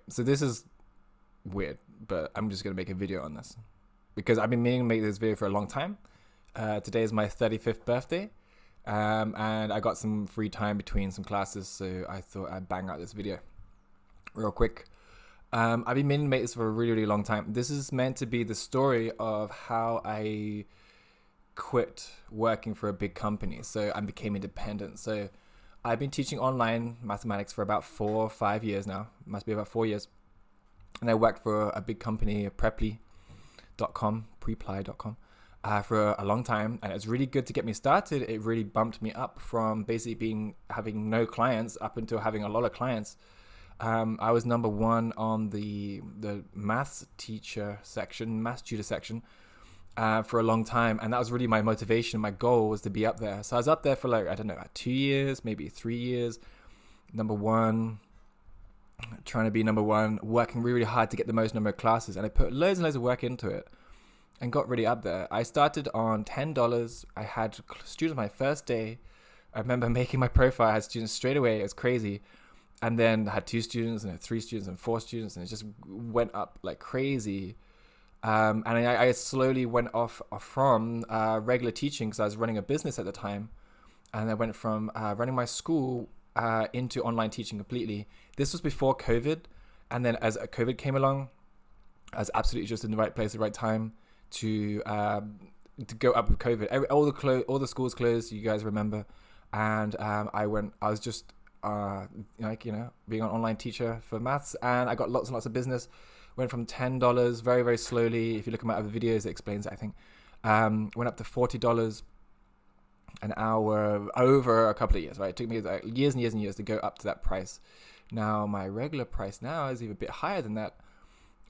So this is weird, but I'm just going to make a video on this because I've been meaning to make this video for a long time. Today is my 35th birthday, and I got some free time between some classes, so I thought I'd bang out this video real quick. I've been meaning to make this for a really, really long time. This is meant to be the story of how I quit working for a big company, so I became independent. So I've been teaching online mathematics for about 4 or 5 years now. It must be about 4 years. And I worked for a big company, preply.com, for a long time. And it's really good to get me started. It really bumped me up from basically having no clients up until having a lot of clients. I was number one on the maths tutor section, for a long time. And that was really my motivation. My goal was to be up there. So I was up there for like, I don't know, 2 years, maybe 3 years, number one, trying to be number one, working really, really hard to get the most number of classes. And I put loads and loads of work into it and got really up there. I started on $10. I had students my first day. I remember making my profile. I had students straight away. It was crazy. And then I had 2 students and 3 students and 4 students. And it just went up like crazy. And I slowly went off from regular teaching because I was running a business at the time. And I went from running my school into online teaching completely. This was before COVID. And then as COVID came along, I was absolutely just in the right place at the right time to go up with COVID. All the schools closed, you guys remember. And I was just being an online teacher for maths, and I got lots and lots of business. Went from $10 very, very slowly. If you look at my other videos, it explains it, I think. Went up to $40 an hour over a couple of years, right? It took me like years and years and years to go up to that price. Now, my regular price now is even a bit higher than that.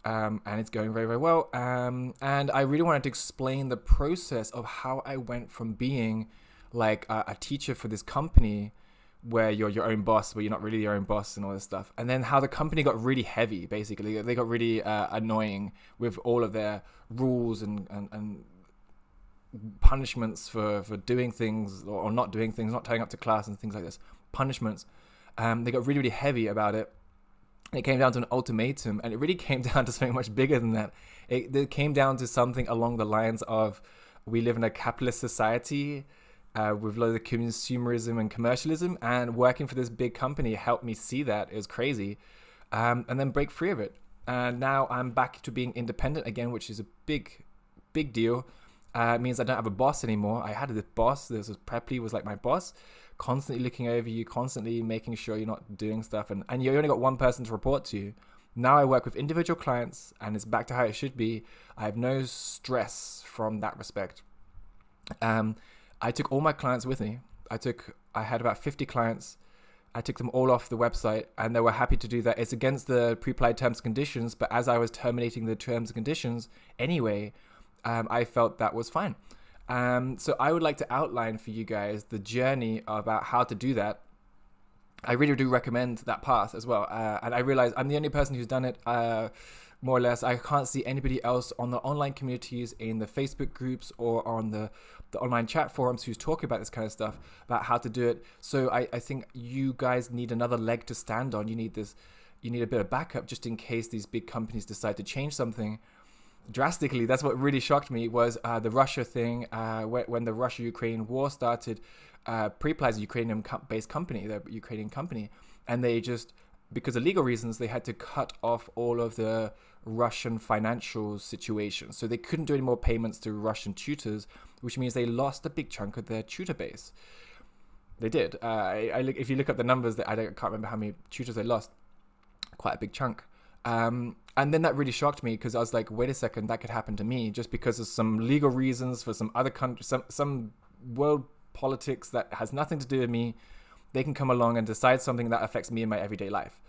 And it's going very, very well. And I really wanted to explain the process of how I went from being like a teacher for this company where you're your own boss, but you're not really your own boss and all this stuff. And then how the company got really heavy, basically. They got really annoying with all of their rules and punishments for doing things or not doing things, not turning up to class and things like this. Punishments. They got really, really heavy about it. It came down to an ultimatum, and it really came down to something much bigger than that. It came down to something along the lines of, we live in a capitalist society with loads of consumerism and commercialism, and working for this big company helped me see that. It was crazy. And then break free of it. And now I'm back to being independent again, which is a big, big deal. It means I don't have a boss anymore. I had this boss. This was Preply was like my boss, constantly looking over you, constantly making sure you're not doing stuff. And you only got one person to report to. Now I work with individual clients, and it's back to how it should be. I have no stress from that respect. I took all my clients with me. I had about 50 clients. I took them all off the website, and they were happy to do that. It's against the pre-applied terms and conditions, but as I was terminating the terms and conditions anyway, I felt that was fine. So I would like to outline for you guys the journey about how to do that. I really do recommend that path as well. And I realize I'm the only person who's done it, more or less. I can't see anybody else on the online communities, in the Facebook groups, or on the online chat forums who's talking about this kind of stuff, about how to do it. So I think you guys need another leg to stand on. You need a bit of backup just in case these big companies decide to change something drastically. That's what really shocked me was the Russia thing. When the Russia-Ukraine war started, Preply is a Ukrainian-based company, the Ukrainian company, and they just, because of legal reasons, they had to cut off all of the Russian financial situation. So they couldn't do any more payments to Russian tutors, which means they lost a big chunk of their tutor base. They did. If you look up the numbers, I can't remember how many tutors they lost. Quite a big chunk. And then that really shocked me, because I was like, wait a second, that could happen to me just because of some legal reasons for some other country, some world politics that has nothing to do with me. They can come along and decide something that affects me in my everyday life.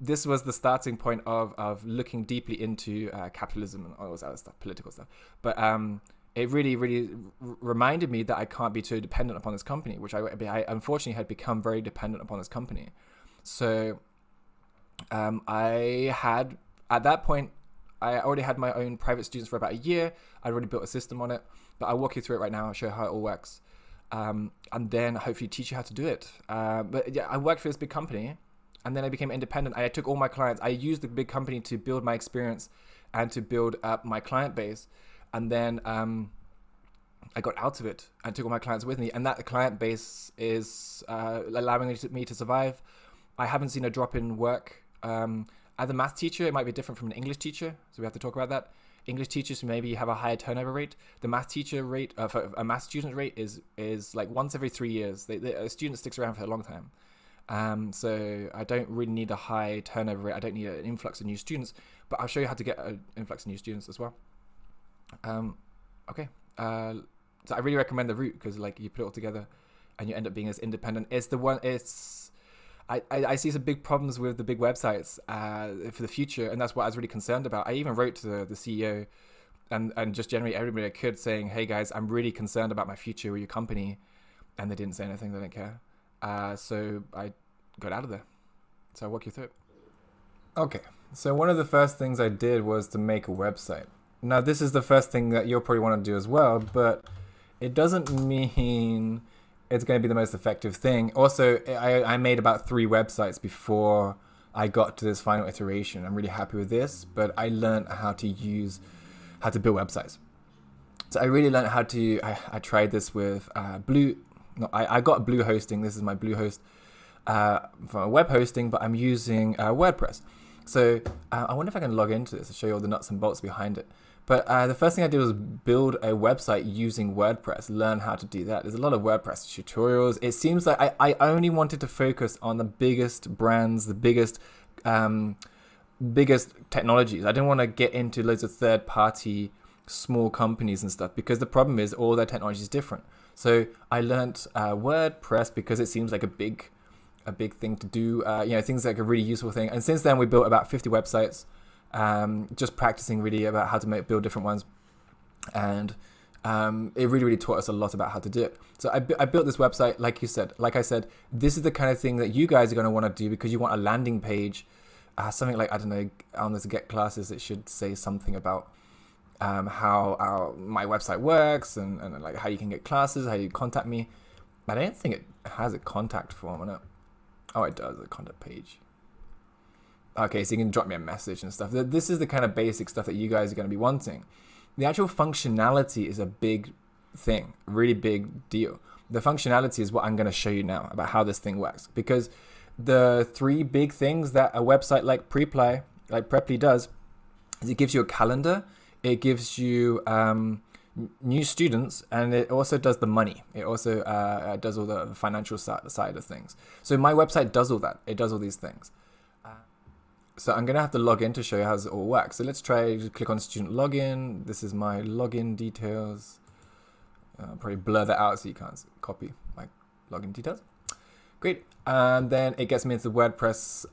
This was the starting point of looking deeply into capitalism and all this other stuff, political stuff. But it really, really reminded me that I can't be too dependent upon this company, which I unfortunately had become very dependent upon this company. So I had, at that point, I already had my own private students for about a year. I'd already built a system on it, but I'll walk you through it right now. I'll show you how it all works. And then hopefully teach you how to do it. But yeah, I worked for this big company and then I became independent. I took all my clients. I used the big company to build my experience and to build up my client base. And then I got out of it and took all my clients with me. And that client base is allowing me to survive. I haven't seen a drop in work. As a math teacher, it might be different from an English teacher. So we have to talk about that. English teachers maybe have a higher turnover rate. The math teacher rate, for a math student rate is like once every 3 years. A student sticks around for a long time. So I don't really need a high turnover rate. I don't need an influx of new students, but I'll show you how to get an influx of new students as well. Okay. So I really recommend the route because like you put it all together and you end up being as independent. I see some big problems with the big websites for the future, and that's what I was really concerned about. I even wrote to the CEO and just generally everybody I could saying, hey guys, I'm really concerned about my future with your company, and they didn't say anything. They didn't care. So I got out of there. So I'll walk you through it. Okay, so one of the first things I did was to make a website. Now this is the first thing that you'll probably want to do as well, but it doesn't mean it's going to be the most effective thing. Also, I made about 3 websites before I got to this final iteration. I'm really happy with this, but I learned how to build websites. So I really learned how to, I tried this with I got Blue hosting. This is my Bluehost for web hosting, but I'm using WordPress. So I wonder if I can log into this to show you all the nuts and bolts behind it. But the first thing I did was build a website using WordPress, learn how to do that. There's a lot of WordPress tutorials. It seems like I only wanted to focus on the biggest brands, the biggest technologies. I didn't want to get into loads of third-party small companies and stuff because the problem is all their technology is different. So I learned WordPress because it seems like a big thing to do. Things like a really useful thing. And since then, we built about 50 websites. Just practicing really about how to build different ones, and it really taught us a lot about how to do it. So I built this website, like I said, this is the kind of thing that you guys are going to want to do because you want a landing page, something like, I don't know, on this get classes, it should say something about how my website works and like how you can get classes, how you contact me. I don't think it has a contact form on it. Oh, it does, a contact page. Okay, so you can drop me a message and stuff. This is the kind of basic stuff that you guys are going to be wanting. The actual functionality is a big thing, really big deal. The functionality is what I'm going to show you now about how this thing works. Because the 3 big things that a website like Preply does is it gives you a calendar, it gives you new students, and it also does the money. It also does all the financial side of things. So my website does all that. It does all these things. So I'm going to have to log in to show you how this all works. So let's try to click on student login. This is my login details. Probably blur that out so you can't copy my login details. Great. And then it gets me into the WordPress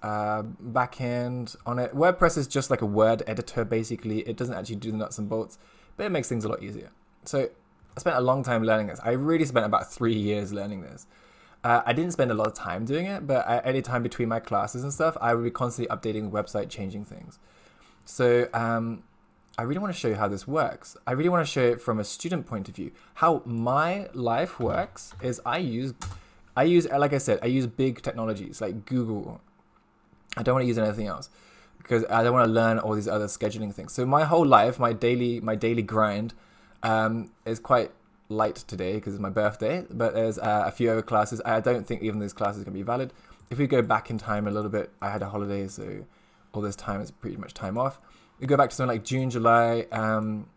backend on it. WordPress is just like a word editor, basically. It doesn't actually do the nuts and bolts, but it makes things a lot easier. So I spent a long time learning this. I really spent about 3 years learning this. I didn't spend a lot of time doing it, but any time between my classes and stuff, I would be constantly updating the website, changing things. So I really want to show you how this works. I really want to show it from a student point of view. How my life works is I use, like I said, I use big technologies like Google. I don't want to use anything else because I don't want to learn all these other scheduling things. So my whole life, my daily grind is quite light today because it's my birthday, but there's a few other classes. I don't think even these classes can be valid. If we go back in time a little bit, I had a holiday, so all this time is pretty much time off. We go back to something like June, July,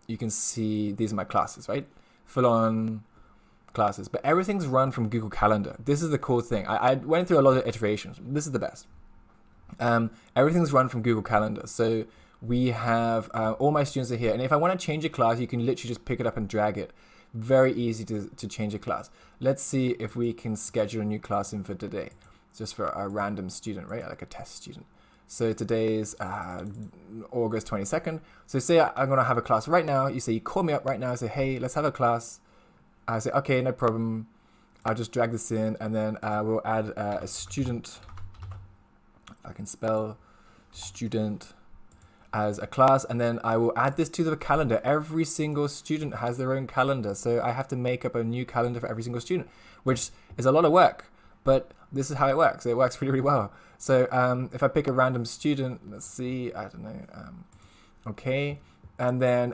you can see these are my classes, right? Full on classes, but everything's run from Google Calendar. This is the cool thing. I went through a lot of iterations. This is the best. Everything's run from Google Calendar. So we have all my students are here, and if I want to change a class, you can literally just pick it up and drag it. Very easy to change a class. Let's see if we can schedule a new class in for today. It's just for a random student, right? Like a test student. So today's August 22nd. So say I'm going to have a class right now. You say you call me up right now and say, hey, let's have a class. I say, okay, no problem. I'll just drag this in, and then we'll add a student. If I can spell student as a class, and then I will add this to the calendar. Every single student has their own calendar, so I have to make up a new calendar for every single student, which is a lot of work, but this is how it works. It works really, really well. So if I pick a random student, let's see, I don't know, okay, and then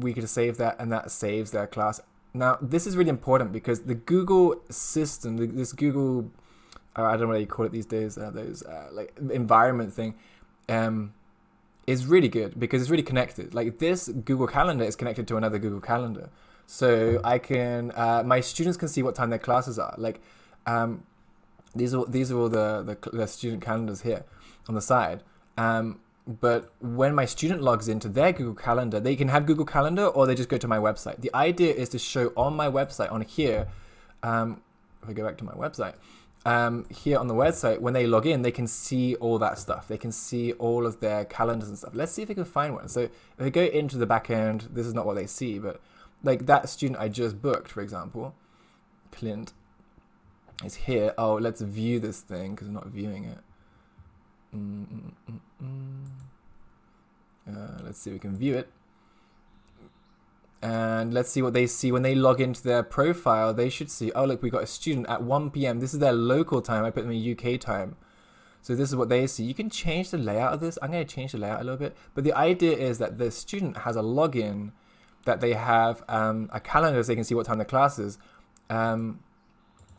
we could save that, and that saves their class. Now, this is really important because the Google system, this Google, I don't know what you call it these days, those like environment thing, is really good because it's really connected. Like this Google Calendar is connected to another Google Calendar. So I can, my students can see what time their classes are. Like these are all the student calendars here on the side. But when my student logs into their Google Calendar, they can have Google Calendar or they just go to my website. The idea is to show on my website, on here, if I go back to my website, here on the website, when they log in, they can see all that stuff. They can see all of their calendars and stuff. Let's see if we can find one. So if I go into the back end, this is not what they see, but like that student I just booked, for example, Clint, is here. Oh, let's view this thing because I'm not viewing it. Let's see if we can view it. And let's see what they see when they log into their profile. They should see, oh, look, we got a student at 1 p.m. This is their local time. I put them in UK time. So this is what they see. You can change the layout of this. I'm going to change the layout a little bit. But the idea is that the student has a login, that they have a calendar so they can see what time the class is.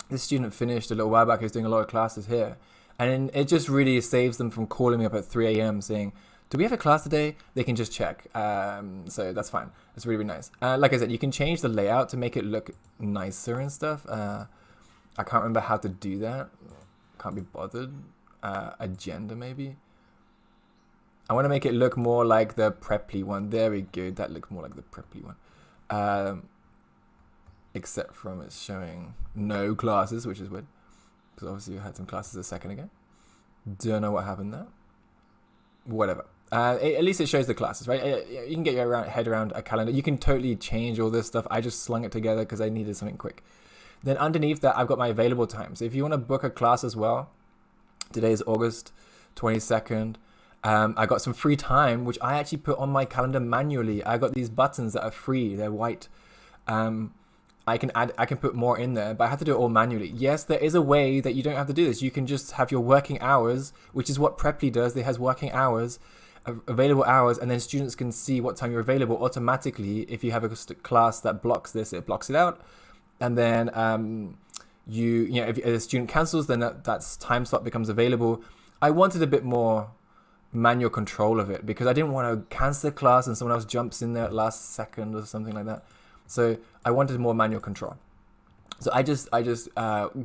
This student finished a little while back. He was doing a lot of classes here. And it just really saves them from calling me up at 3 a.m. saying, do we have a class today? They can just check. So that's fine. It's really, really nice. Like I said, you can change the layout to make it look nicer and stuff. I can't remember how to do that. Can't be bothered. Agenda, maybe. I want to make it look more like the Preply one. There we go. That looks more like the Preply one. Except from it's showing no classes, which is weird. Because obviously we had some classes a second ago. Don't know what happened there. Whatever. At least it shows the classes, right? You can get your head around a calendar. You can totally change all this stuff. I just slung it together because I needed something quick. Then underneath that, I've got my available times. So if you want to book a class as well, today is August 22nd. I got some free time, which I actually put on my calendar manually. I got these buttons that are free. They're white. I can put more in there, but I have to do it all manually. Yes, there is a way that you don't have to do this. You can just have your working hours, which is what Preply does. It has working hours, available hours, and then students can see what time you're available automatically. If you have a class that blocks this, it blocks it out. And then if a student cancels, then that time slot becomes available. I wanted a bit more manual control of it because I didn't want to cancel the class and someone else jumps in there at last second or something like that. So I wanted more manual control. So I just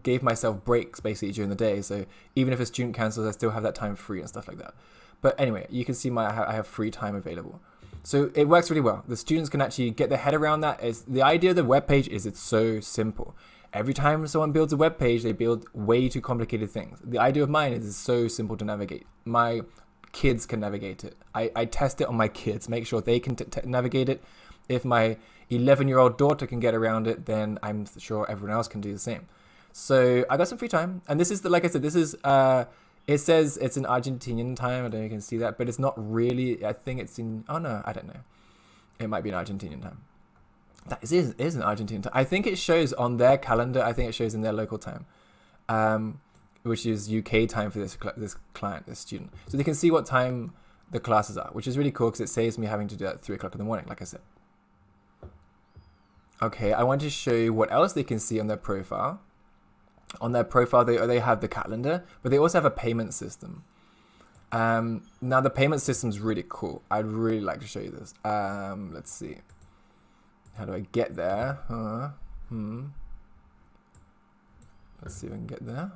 gave myself breaks basically during the day. So even if a student cancels, I still have that time free and stuff like that. But anyway, you can see I have free time available. So it works really well. The students can actually get their head around that. The idea of the web page is it's so simple. Every time someone builds a web page, they build way too complicated things. The idea of mine is it's so simple to navigate. My kids can navigate it. I test it on my kids, make sure they can navigate it. If my 11-year-old daughter can get around it, then I'm sure everyone else can do the same. So I got some free time, and this is like I said, this is it says it's in Argentinian time. I don't know if you can see that, but it's not really. I think it's in. Oh no, I don't know. It might be in Argentinian time. That is in Argentinian time. I think it shows on their calendar. I think it shows in their local time, which is UK time for this client, this student. So they can see what time the classes are, which is really cool because it saves me having to do that at 3 o'clock in the morning, like I said. Okay, I want to show you what else they can see on their profile. On their profile, they have the calendar, but they also have a payment system. Now, the payment system is really cool. I'd really like to show you this. Let's see. How do I get there? Let's see if I can get there.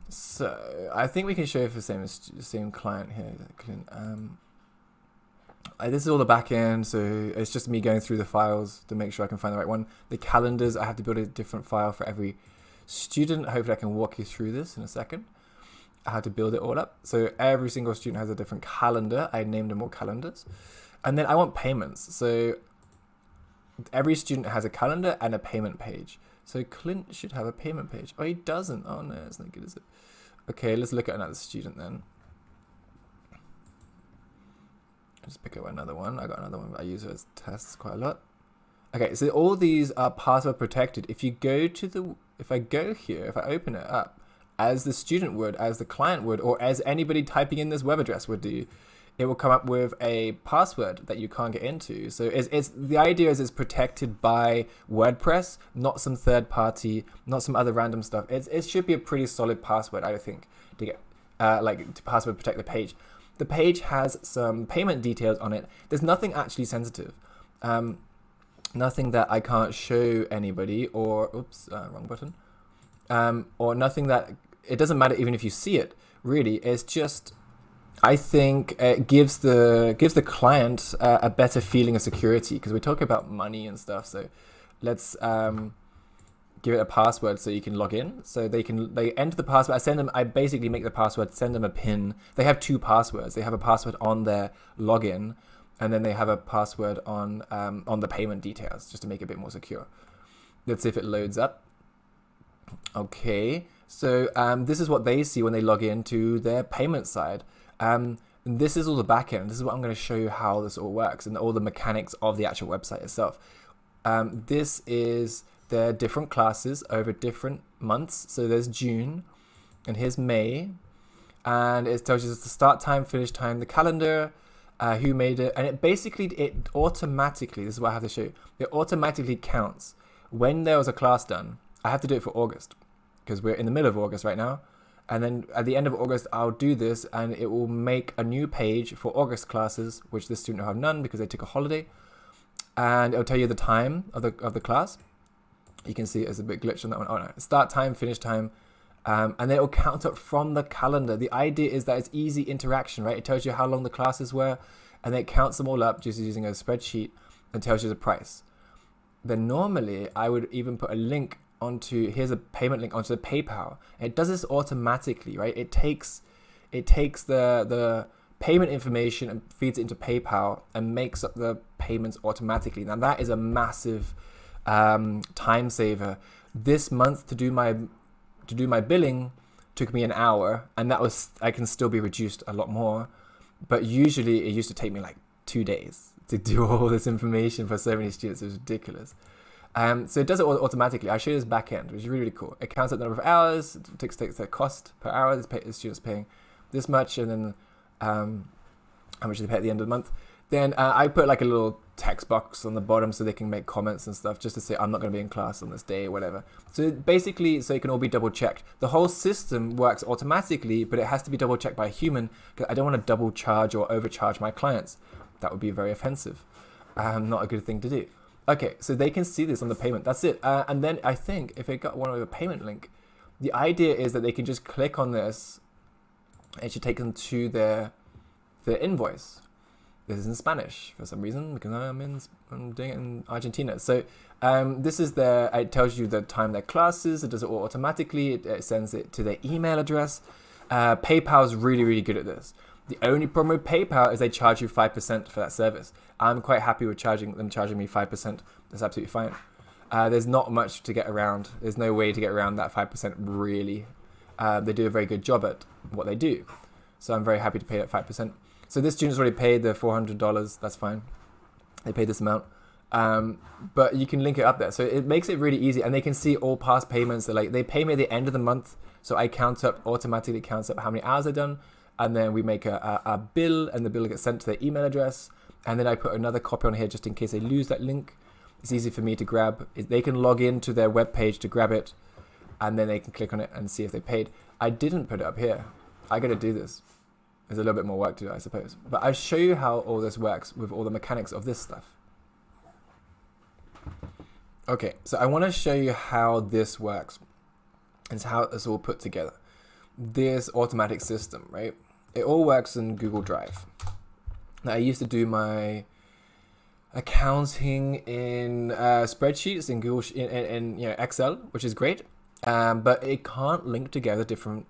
So, I think we can show you for the same client here. This is all the back end, so it's just me going through the files to make sure I can find the right one. The calendars, I have to build a different file for every student. Hopefully I can walk you through this in a second. I had to build it all up. So every single student has a different calendar. I named them all calendars. And then I want payments. So every student has a calendar and a payment page. So Clint should have a payment page. Oh, he doesn't. Oh no, it's not good, is it? Okay, let's look at another student then. Just pick up another one. I got another one. I use it as tests quite a lot. Okay, so all these are password protected. If you go to if I go here, if I open it up, as the student would, as the client would, or as anybody typing in this web address would do, it will come up with a password that you can't get into. So it's the idea is it's protected by WordPress, not some third party, not some other random stuff. It should be a pretty solid password, I think, to get to password protect the page. The page has some payment details on it. There's nothing actually sensitive. Nothing that I can't show anybody, or oops, wrong button, or nothing that it doesn't matter even if you see it. Really, it's just I think it gives the client a better feeling of security, because we're talking about money and stuff. So let's give it a password so you can log in. So they enter the password. I basically make the password, send them a pin. They have two passwords. They have a password on their login, and then they have a password on the payment details, just to make it a bit more secure. Let's see if it loads up. Okay, so this is what they see when they log into their payment side. This is all the backend. This is what I'm going to show you how this all works and all the mechanics of the actual website itself. This is their different classes over different months. So there's June, and here's May, and it tells you the start time, finish time, the calendar, who made it, and it automatically, this is what I have to show you, it automatically counts when there was a class done. I have to do it for August because we're in the middle of August right now, and then at the end of August I'll do this, and it will make a new page for August classes, which this student will have none because they took a holiday, and it'll tell you the time of the class. You can see it's a bit glitch on that one. Oh no, start time, finish time. And then it will count up from the calendar. The idea is that it's easy interaction, right? It tells you how long the classes were, and then it counts them all up just using a spreadsheet and tells you the price. Then normally I would even put a link here's a payment link onto the PayPal. And it does this automatically, right? It takes the payment information and feeds it into PayPal and makes up the payments automatically. Now that is a massive time saver. This month to do my billing took me an hour, and I can still be reduced a lot more, but usually it used to take me like 2 days to do all this information for so many students. It was ridiculous. So it does it automatically. I'll show you this backend, which is really, really cool. It counts up the number of hours, it takes the cost per hour. The student's paying this much, and then how much they pay at the end of the month. Then I put like a little text box on the bottom so they can make comments and stuff, just to say I'm not going to be in class on this day or whatever. So basically, so it can all be double checked. The whole system works automatically, but it has to be double checked by a human, because I don't want to double charge or overcharge my clients. That would be very offensive. Not a good thing to do. Okay, so they can see this on the payment. That's it. And then I think if it got one with a payment link, the idea is that they can just click on this. It should take them to their invoice. This is in Spanish for some reason, because I'm doing it in Argentina. So this is it tells you the time their classes. It does it all automatically. It sends it to their email address. PayPal is really, really good at this. The only problem with PayPal is they charge you 5% for that service. I'm quite happy with charging me 5%. That's absolutely fine. There's not much to get around. There's no way to get around that 5% really. They do a very good job at what they do. So I'm very happy to pay that 5%. So this student's already paid the $400. That's fine. They paid this amount. But you can link it up there. So it makes it really easy. And they can see all past payments. They pay me at the end of the month. So I automatically counts up how many hours I've done. And then we make a bill, and the bill gets sent to their email address. And then I put another copy on here just in case they lose that link. It's easy for me to grab. They can log into their web page to grab it, and then they can click on it and see if they paid. I didn't put it up here. I got to do this. There's a little bit more work to do, I suppose. But I'll show you how all this works with all the mechanics of this stuff. Okay, so I want to show you how this works and how it's all put together. This automatic system, right? It all works in Google Drive. Now, I used to do my accounting in spreadsheets in Google in Excel, which is great, but it can't link together different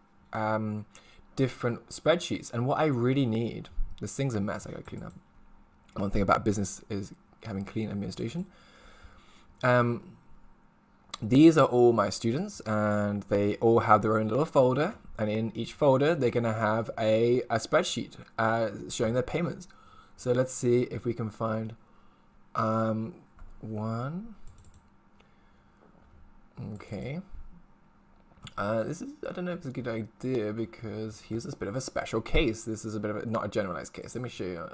spreadsheets. And what I really need, this thing's a mess. I gotta clean up. One thing about business is having clean administration. These are all my students, and they all have their own little folder, and in each folder they're gonna have a spreadsheet showing their payments. So let's see if we can find one. Okay. This is, I don't know if it's a good idea because here's this bit of a special case. This is a bit of a, not a generalized case. Let me show you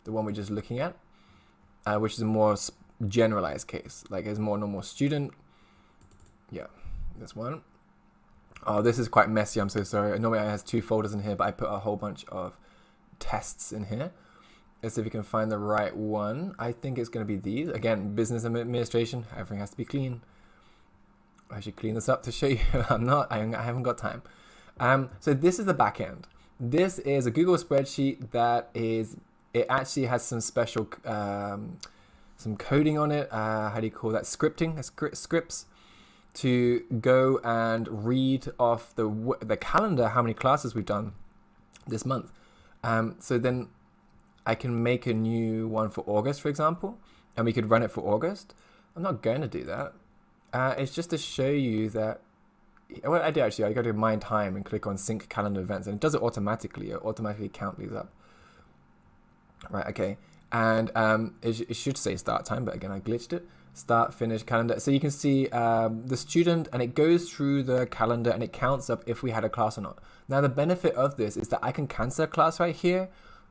the one we're just looking at, which is a more generalized case. Like it's more normal student. Yeah, this one. Oh, this is quite messy. I'm so sorry. Normally it has 2 folders in here, but I put a whole bunch of tests in here. Let's see if we can find the right one. I think it's going to be these. Again, business administration. Everything has to be clean. I should clean this up to show you. I haven't got time. So this is the back end. This is a Google spreadsheet that is, it actually has some special, some coding on it. How do you call that? Scripting, scripts to go and read off the calendar, how many classes we've done this month. So then I can make a new one for August, for example, and we could run it for August. I'm not going to do that. It's just to show you that, what I do actually, I go to My Time and click on Sync Calendar Events, and it does it automatically. It automatically count these up. Right, okay. And it should say start time, but again, I glitched it. Start, finish, calendar. So you can see the student, and it goes through the calendar, and it counts up if we had a class or not. Now, the benefit of this is that I can cancel a class right here,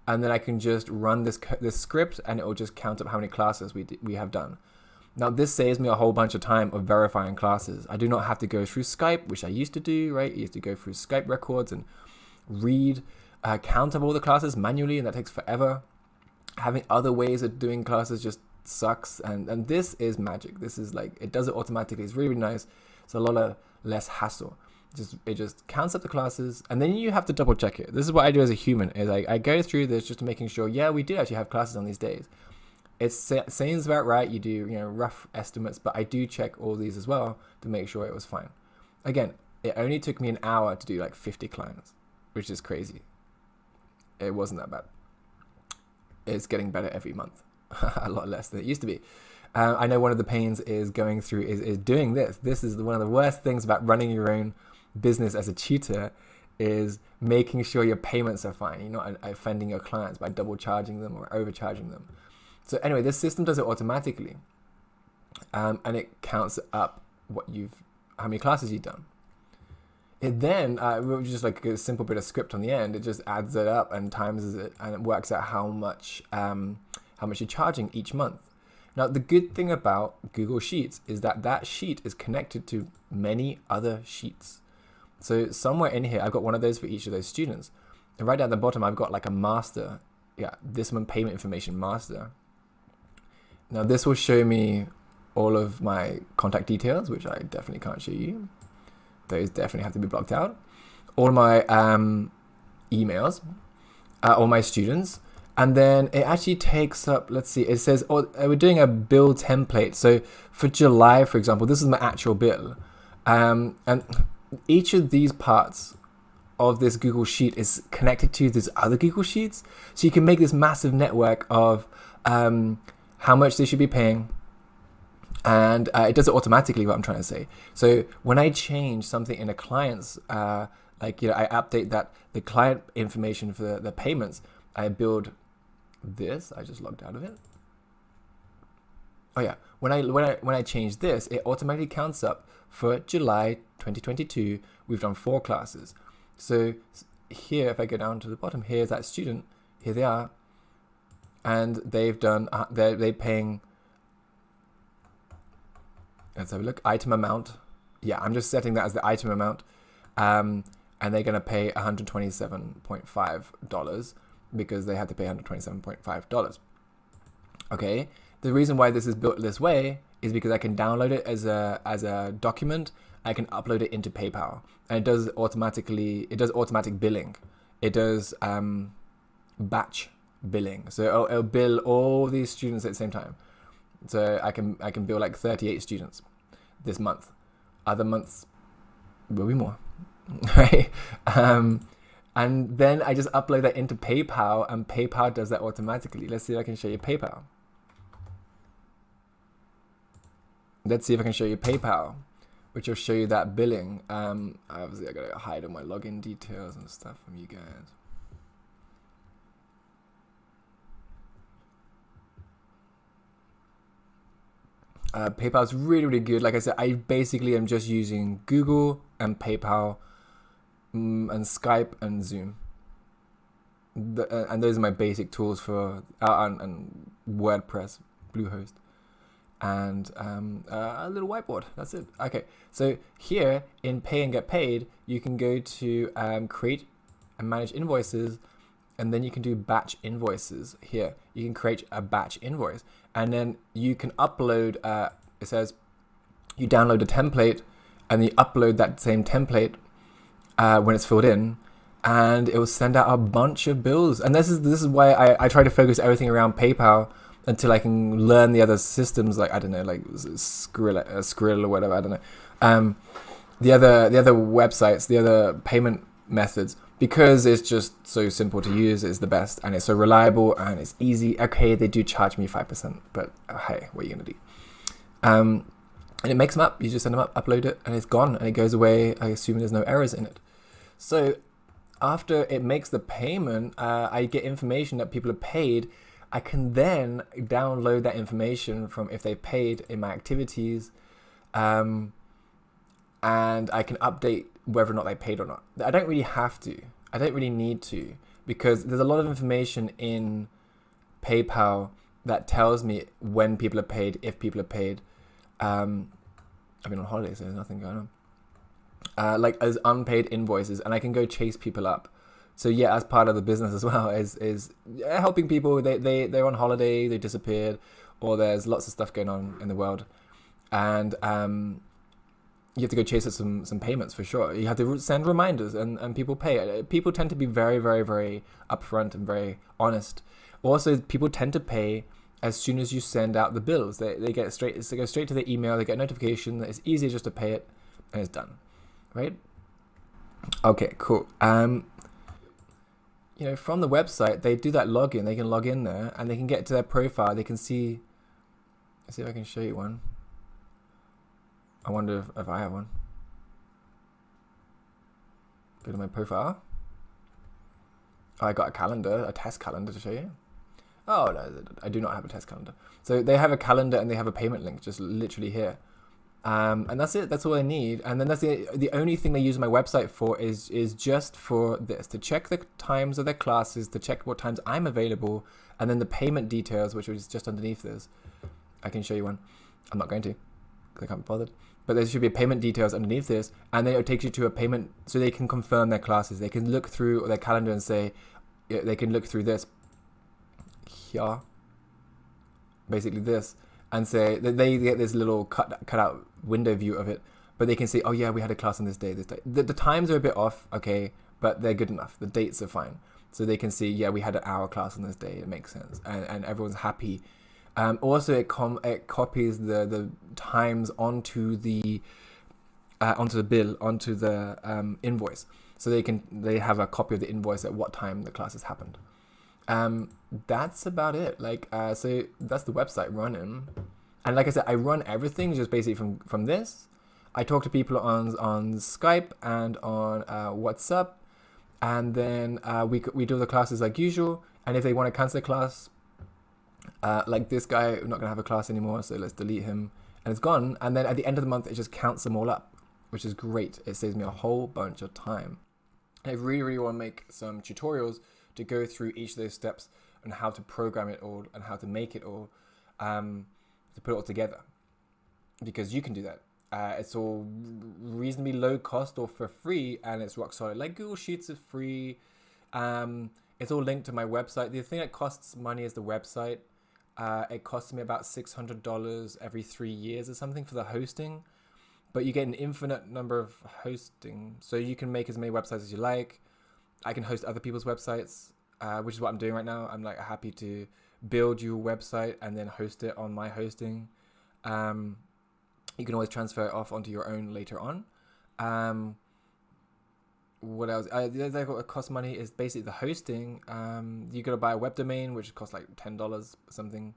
and then I can just run this script, and it will just count up how many classes we have done. Now, this saves me a whole bunch of time of verifying classes. I do not have to go through Skype, which I used to do, right? I used to go through Skype records and read, count up all the classes manually, and that takes forever. Having other ways of doing classes just sucks, and this is magic. This is like, it does it automatically. It's really, really nice. It's a lot less hassle. It just counts up the classes, and then you have to double check it. This is what I do as a human, is I go through this just making sure, yeah, we did actually have classes on these days. It seems about right. You do, rough estimates, but I do check all these as well to make sure it was fine. Again, it only took me an hour to do like 50 clients, which is crazy. It wasn't that bad. It's getting better every month, a lot less than it used to be. I know one of the pains is going through is doing this. This is one of the worst things about running your own business as a tutor, is making sure your payments are fine. You're not offending your clients by double charging them or overcharging them. So anyway, this system does it automatically, and it counts up how many classes you've done. It then, just like a simple bit of script on the end, it just adds it up and times it, and it works out how much you're charging each month. Now, the good thing about Google Sheets is that sheet is connected to many other sheets. So somewhere in here, I've got one of those for each of those students. And right down the bottom, I've got like a master. Yeah, this one, payment information master. Now, this will show me all of my contact details, which I definitely can't show you. Those definitely have to be blocked out. All my emails, all my students. And then it actually takes up, let's see, it says, we're doing a bill template. So for July, for example, this is my actual bill. And each of these parts of this Google Sheet is connected to these other Google Sheets. So you can make this massive network of how much they should be paying. And it does it automatically, what I'm trying to say. So when I change something in a client's, I update the client information for the payments, I build this. I just logged out of it. Oh yeah, when I change this, it automatically counts up for July 2022. We've done 4 classes. So here, if I go down to the bottom, here's that student. Here they are, and they've done. They're paying. Let's have a look. Item amount. Yeah, I'm just setting that as the item amount, and they're gonna pay $127.5 because they had to pay $127.5. Okay. The reason why this is built this way is because I can download it as a document. I can upload it into PayPal, and it does automatic billing. It does batch billing, so it'll bill all these students at the same time. So I can bill like 38 students this month. Other months will be more, right? And then I just upload that into PayPal, and PayPal does that automatically. Let's see if I can show you PayPal. Let's see if I can show you PayPal, which will show you that billing. Obviously, I gotta hide all my login details and stuff from you guys. PayPal is really, really good. Like I said, I basically am just using Google and PayPal and Skype and Zoom. And those are my basic tools for and WordPress, Bluehost, and a little whiteboard. That's it. Okay, so here in Pay and Get Paid, you can go to create and manage invoices, and then you can do batch invoices here. You can create a batch invoice, and then you can upload, it says you download a template, and you upload that same template when it's filled in, and it will send out a bunch of bills. And this is why I try to focus everything around PayPal until I can learn the other systems, like, I don't know, like Skrill or whatever, I don't know. The other websites, the other payment methods, because it's just so simple to use, is the best, and it's so reliable and it's easy. Okay, they do charge me 5%, but hey, what are you gonna do? And it makes them up. You just send them up, upload it, and it's gone, and it goes away. I assume there's no errors in it. So after it makes the payment, I get information that people have paid. I can then download that information from if they paid in my activities, and I can update whether or not they paid or not. I don't really have to. I don't really need to, because there's a lot of information in PayPal that tells me when people are paid, if people are paid. I've been on holiday, so there's nothing going on. Like as unpaid invoices, and I can go chase people up. So yeah, as part of the business as well is helping people. They're on holiday, they disappeared, or there's lots of stuff going on in the world, and you have to go chase some payments for sure. You have to send reminders, and people pay. People tend to be very, very, very upfront and very honest. Also, people tend to pay as soon as you send out the bills. They go straight to their email. They get a notification. It's easier just to pay it, and it's done, right? Okay, cool. From the website, they do that login. They can log in there, and they can get to their profile. They can see. Let's see if I can show you one. I wonder if I have one. Go to my profile. Oh, I got a calendar, a test calendar to show you. Oh, no, I do not have a test calendar. So they have a calendar and they have a payment link just literally here. And that's it. That's all I need. And then that's the only thing they use my website for is just for this, to check the times of their classes, to check what times I'm available, and then the payment details, which is just underneath this. I can show you one. I'm not going to, because I can't be bothered. But there should be payment details underneath this, and then it takes you to a payment, so they can confirm their classes. They can look through their calendar and say, they can look through this, here, basically this, and say that they get this little cut out window view of it, but they can say, oh yeah, we had a class on this day, this day. The times are a bit off, okay, but they're good enough. The dates are fine. So they can see, yeah, we had an hour class on this day. It makes sense, and everyone's happy. Also, it copies the times onto the bill, onto the invoice, so they have a copy of the invoice at what time the classes happened. That's about it. So that's the website running, and like I said, I run everything just basically from this. I talk to people on Skype and on WhatsApp, and then we do the classes like usual. And if they want to cancel a class, like this guy, I'm not going to have a class anymore, so let's delete him, and it's gone. And then at the end of the month, it just counts them all up, which is great. It saves me a whole bunch of time. I really, really want to make some tutorials to go through each of those steps and how to program it all and how to make it all, to put it all together, because you can do that. It's all reasonably low cost or for free, and it's rock solid. Like Google Sheets is free. It's all linked to my website. The thing that costs money is the website. It costs me about $600 every 3 years or something for the hosting, but you get an infinite number of hosting, so you can make as many websites as you like. I can host other people's websites, which is what I'm doing right now. I'm happy to build your website and then host it on my hosting. You can always transfer it off onto your own later on. What else? What costs money is basically the hosting. You got to buy a web domain, which costs like $10 or something.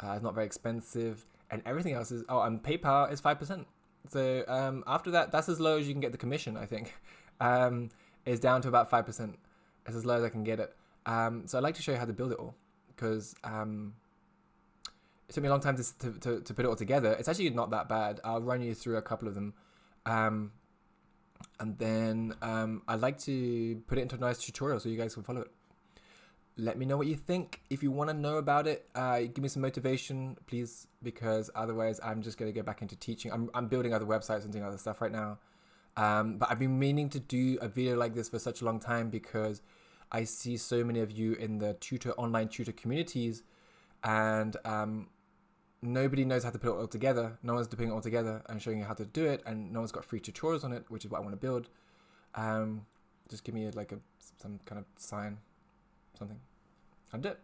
It's not very expensive, and everything else is. Oh, and PayPal is 5%. So after that, that's as low as you can get the commission. I think is down to about 5%. It's as low as I can get it. So I'd like to show you how to build it all, because It took me a long time to put it all together. It's actually not that bad. I'll run you through a couple of them. And then I'd like to put it into a nice tutorial so you guys can follow it. Let me know what you think. If you want to know about it, give me some motivation, please, because otherwise I'm just going to go back into teaching. I'm building other websites and doing other stuff right now. But I've been meaning to do a video like this for such a long time because I see so many of you in the online tutor communities, and nobody knows how to put it all together. No one's putting it all together and showing you how to do it, and no one's got free tutorials on it, which is what I want to build. Just give me some kind of sign, something. I'll do it.